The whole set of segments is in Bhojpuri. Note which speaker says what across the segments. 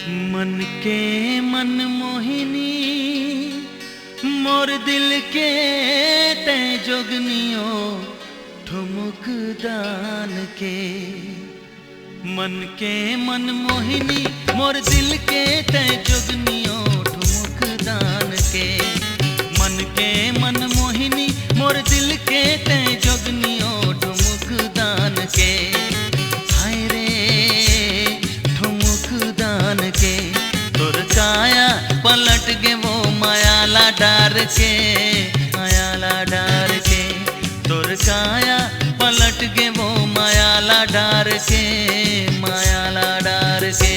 Speaker 1: मन के मन मोहिनी मोर दिल के ते जोगनियो ठुमुक दान के। मन के मन मोहिनी मोर दिल के ते जोगनियो ठुमुक दान के। मन के मन मोहिनी मोर दिल के ते जोगनियो ठुमुक दान के। हाय रे ठुमुक दान के तोर काया पलट गे वो मायाला डार के। मायाला डार के तोर काया पलट गे वो मायाला डार के। मायाला डार के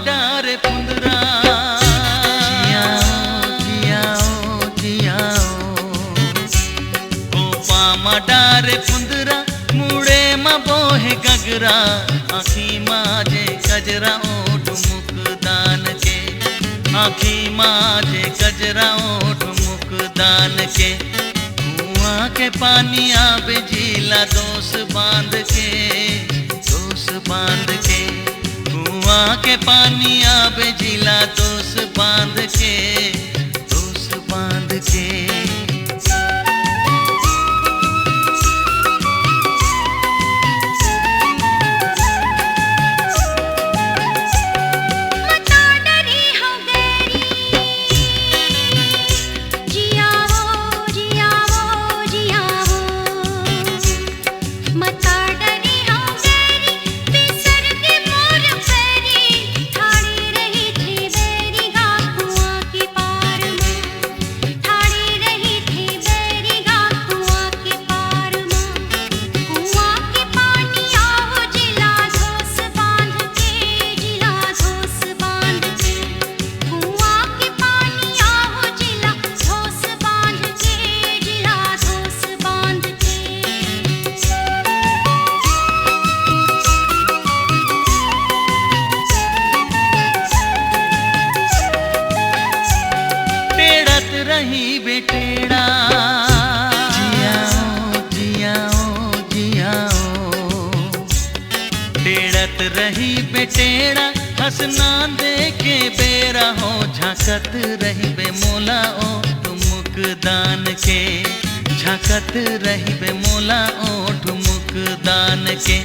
Speaker 1: डारे पुंदरा गोपा डारे पुंदरा मुड़े मा बोहे गगरा। आँखी माजे कजरा ओठ मुख दान के। आँखी माजे कजरा ओठ मुख दान के। कुआं के पानी आवे झीला दोस बांध के। दोस बांध के कुआं के पानी आवे झीला दोस बांध के। दोस बांध के रही बेटेड़ा। जियाओ जियाओ जियाओ टेड़त रही बेटेड़ा। हंसना देखे बेरा हो झांकत रही बे मोला ओ ठुमुक दान के। झांकत रही बे मोला ओ ठुमुक दान के।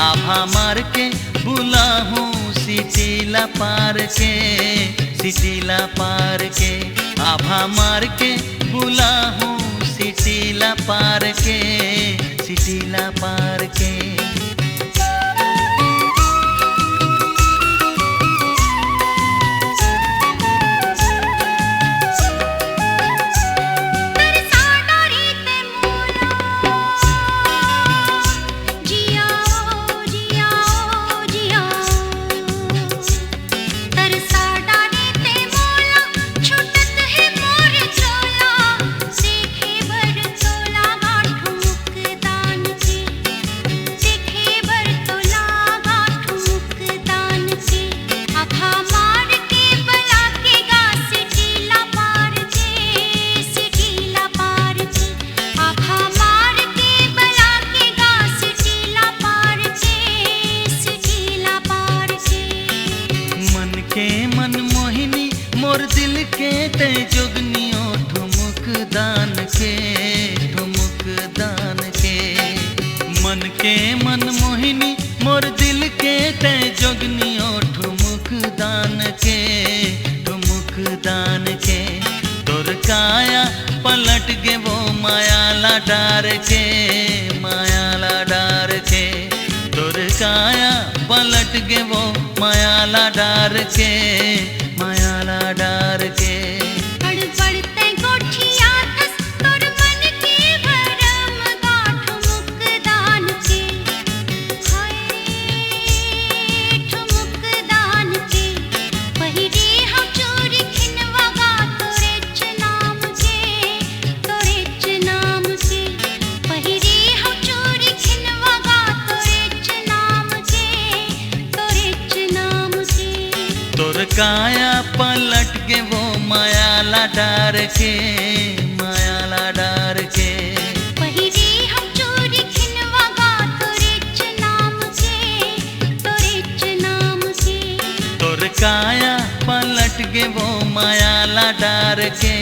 Speaker 1: आभा मार के बुला हूँ सिटीला पार के। सिटीला पार के आभा मार के बुला हूँ सिटीला पार के। सिटीला पार के मन मोहिनी मोर दिल के ते जोगनियो ठुमुक दान के। ठुमुक दान के मन के मन मोहिनी मोर दिल के ते जोगनियो ठुमुक दान के। ठुमुक दान के तोर काया पलट गे वो मायाला डार के। मायाला डार के तोर काया पलट गे वो मायाला डार के। मायाला डार के।
Speaker 2: हड़बड़ते गोठिया थस तोर मन के भरम गाठ मुक्दान के। हाय ठुमुकदान के पहिरे हम चोरी खिनवा गा तोरे च नाम के। तोरे च नाम के पहिरे हम चोरी खिनवा गा तोरे च नाम के। तोरे च नाम के
Speaker 1: तोर काया पलट के वो मायाला डार के, मायाला डार के।
Speaker 2: पहिरे हम चोरी खिनवा गा तोरे च नाम के। तोरे च नाम के
Speaker 1: तोर काया पलट के वो मायाला डार के।